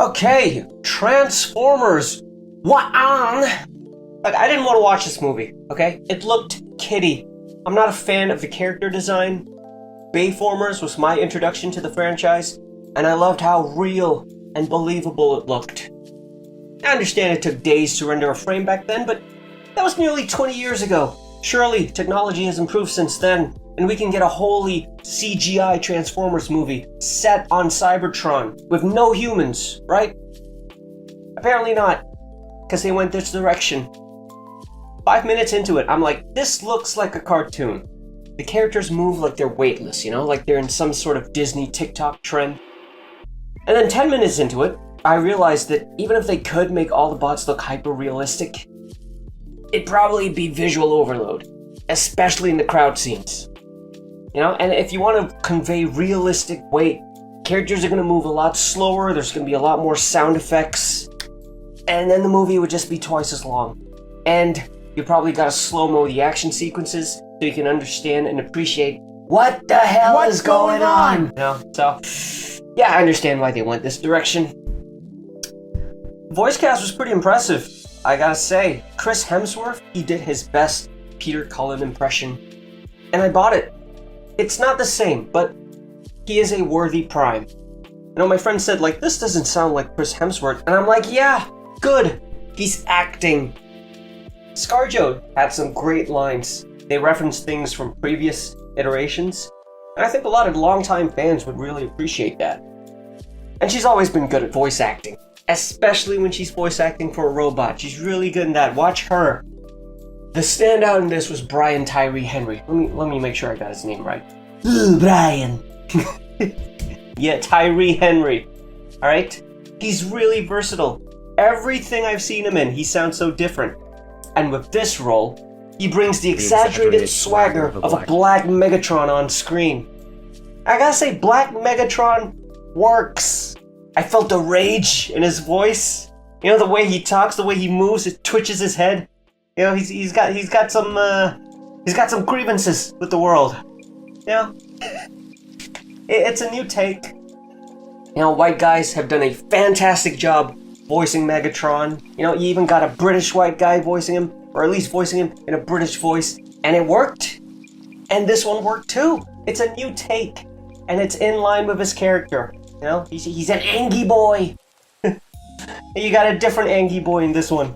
Okay, Transformers. What on? Like, I didn't want to watch this movie, okay? It looked kiddie. I'm not a fan of the character design. Bayformers was my introduction to the franchise, and I loved how real and believable it looked. I understand it took days to render a frame back then, but that was nearly 20 years ago. Surely, technology has improved since then, and we can get a wholly CGI Transformers movie set on Cybertron with no humans, right? Apparently not, because they went this direction. 5 minutes into it, I'm like, this looks like a cartoon. The characters move like they're weightless, like they're in some sort of Disney TikTok trend. And then 10 minutes into it, I realized that even if they could make all the bots look hyper-realistic, it'd probably be visual overload, especially in the crowd scenes. And if you want to convey realistic weight, characters are going to move a lot slower, there's going to be a lot more sound effects, and then the movie would just be twice as long. And you probably got to slow-mo the action sequences so you can understand and appreciate what the hell is going on. So, yeah, I understand why they went this direction. Voice cast was pretty impressive, I gotta say. Chris Hemsworth, he did his best Peter Cullen impression, and I bought it. It's not the same, but he is a worthy prime. My friend said, this doesn't sound like Chris Hemsworth, and I'm like, yeah, good. He's acting. ScarJo had some great lines. They referenced things from previous iterations, and I think a lot of longtime fans would really appreciate that. And she's always been good at voice acting, especially when she's voice acting for a robot. She's really good in that. Watch her. The standout in this was Brian Tyree Henry. Let me make sure I got his name right. Ooh, Brian. Yeah, Tyree Henry. Alright? He's really versatile. Everything I've seen him in, he sounds so different. And with this role, he brings the exaggerated swagger of a black Megatron on screen. I gotta say, Black Megatron works. I felt the rage in his voice. The way he talks, the way he moves, it twitches his head. He's got some grievances with the world. It's a new take. White guys have done a fantastic job voicing Megatron. You even got a British white guy voicing him, or at least voicing him in a British voice, and it worked. And this one worked too. It's a new take, and it's in line with his character. He's an Angie boy. You got a different Angie boy in this one.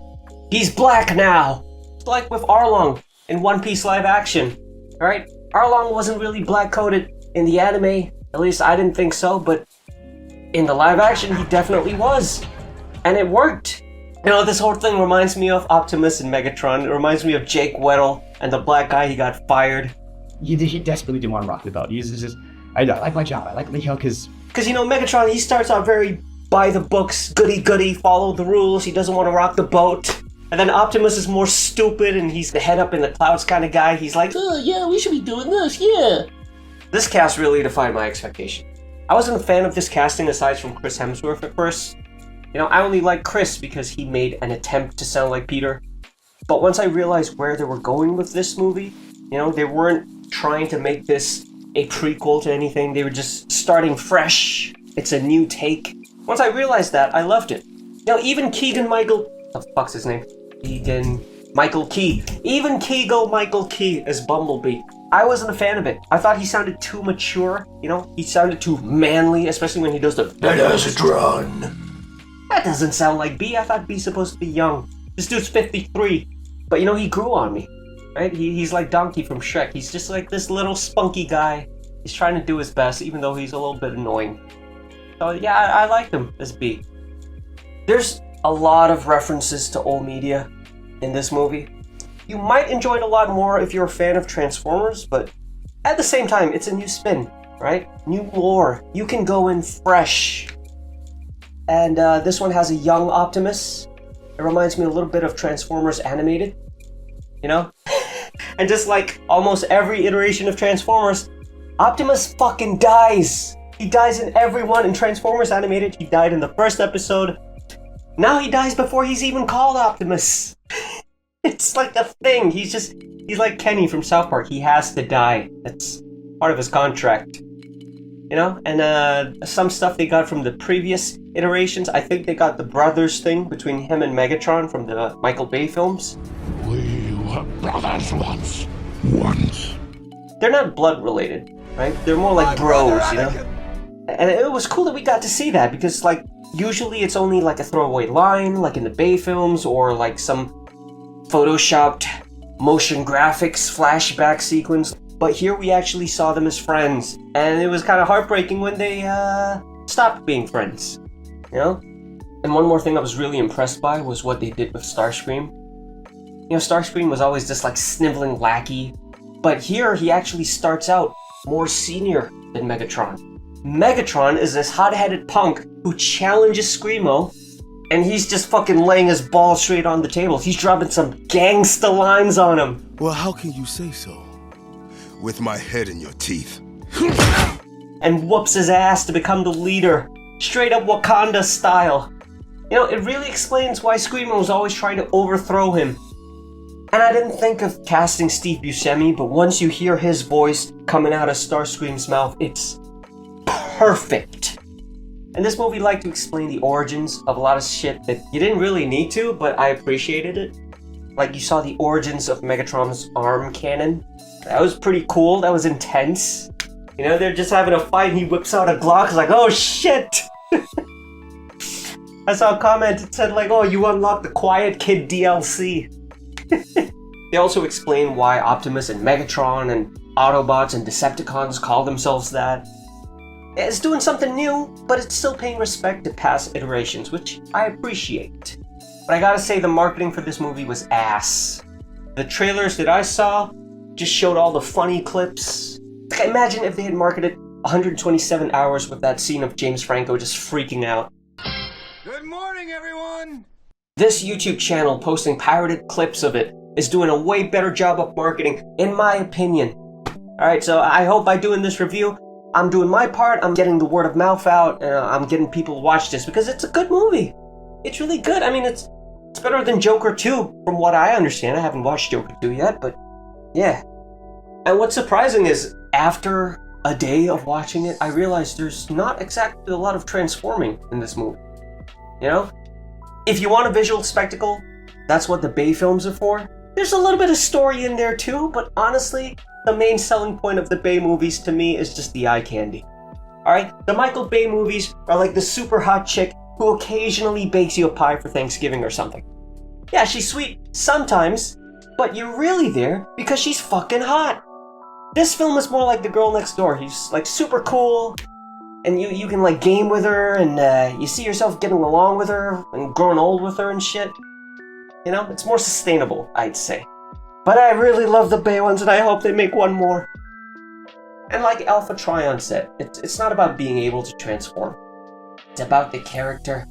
He's black now. Like with Arlong in One Piece live action. Alright? Arlong wasn't really black-coded in the anime. At least I didn't think so, but in the live action he definitely was. And it worked. This whole thing reminds me of Optimus and Megatron. It reminds me of Jake Weddle and the black guy, he got fired. He desperately didn't want to rock the boat. He's just, I like my job. I like, because... Because, Megatron, he starts out very by the books, goody-goody, follow the rules, he doesn't want to rock the boat. And then Optimus is more stupid, and he's the head up in the clouds kind of guy. He's like, yeah, we should be doing this, yeah. This cast really defied my expectation. I wasn't a fan of this casting aside from Chris Hemsworth at first. I only liked Chris because he made an attempt to sound like Peter. But once I realized where they were going with this movie, they weren't trying to make this a prequel to anything. They were just starting fresh. It's a new take. Once I realized that, I loved it. Even Keegan-Michael... What the fuck's his name? Keegan-Michael Key. Even Keegan-Michael Key as Bumblebee. I wasn't a fan of it. I thought he sounded too mature. He sounded too manly, especially when he does the... Megatron. That doesn't sound like B. I thought B's supposed to be young. This dude's 53. But he grew on me. Right? He's like Donkey from Shrek. He's just like this little spunky guy. He's trying to do his best, even though he's a little bit annoying. So yeah, I liked him as B. There's a lot of references to old media in this movie. You might enjoy it a lot more if you're a fan of Transformers, but at the same time, it's a new spin, right? New lore. You can go in fresh. And this one has a young Optimus. It reminds me a little bit of Transformers Animated. And just like almost every iteration of Transformers, Optimus fucking dies. He dies in every one. In Transformers Animated, he died in the first episode. Now he dies before he's even called Optimus. It's like a thing. He's like Kenny from South Park. He has to die. That's part of his contract. You know, and some stuff they got from the previous iterations. I think they got the brothers thing between him and Megatron from the Michael Bay films. We were brothers once. They're not blood related, right? They're more like bros, you know? And it was cool that we got to see that because, like, usually it's only like a throwaway line, like in the Bay films, or like some photoshopped motion graphics flashback sequence. But here we actually saw them as friends, and it was kind of heartbreaking when they stopped being friends, you know? And one more thing I was really impressed by was what they did with Starscream. You know, Starscream was always this like sniveling lackey, but here he actually starts out more senior than Megatron. Megatron is this hot-headed punk who challenges Screamo, and he's just fucking laying his balls straight on the table. He's dropping some gangsta lines on him. Well, how can you say so? With my head in your teeth. And whoops his ass to become the leader. Straight up Wakanda style. You know, it really explains why Screamo was always trying to overthrow him. And I didn't think of casting Steve Buscemi, but once you hear his voice coming out of Starscream's mouth, it's perfect. And this movie liked to explain the origins of a lot of shit that you didn't really need to, but I appreciated it. Like, you saw the origins of Megatron's arm cannon. That was pretty cool. That was intense. You know, they're just having a fight and he whips out a Glock. It's like, oh shit! I saw a comment that said like, oh, you unlocked the Quiet Kid DLC. They also explain why Optimus and Megatron and Autobots and Decepticons call themselves that. It's doing something new, but it's still paying respect to past iterations, which I appreciate. But I gotta say, the marketing for this movie was ass. The trailers that I saw just showed all the funny clips. Like, imagine if they had marketed 127 hours with that scene of James Franco just freaking out. Good morning, everyone! This YouTube channel posting pirated clips of it is doing a way better job of marketing, in my opinion. Alright, so I hope by doing this review, I'm doing my part, I'm getting the word of mouth out, and I'm getting people to watch this, because it's a good movie. It's really good. I mean, it's better than Joker 2, from what I understand. I haven't watched Joker 2 yet, but yeah. And what's surprising is, after a day of watching it, I realized there's not exactly a lot of transforming in this movie. You know? If you want a visual spectacle, that's what the Bay films are for. There's a little bit of story in there too, but honestly, the main selling point of the Bay movies to me is just the eye candy. Alright? The Michael Bay movies are like the super hot chick who occasionally bakes you a pie for Thanksgiving or something. Yeah, she's sweet sometimes, but you're really there because she's fucking hot. This film is more like the girl next door. He's like super cool, and you can like game with her, and you see yourself getting along with her and growing old with her and shit. You know, it's more sustainable, I'd say. But I really love the Bay ones, and I hope they make one more. And like Alpha Trion said, it's not about being able to transform. It's about the character.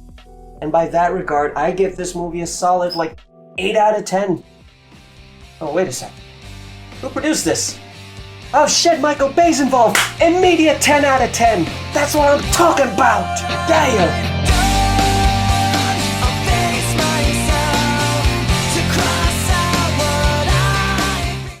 And by that regard, I give this movie a solid, like, 8 out of 10. Oh, wait a second. Who produced this? Oh shit, Michael Bay's involved! Immediate 10 out of 10! That's what I'm talking about! Damn!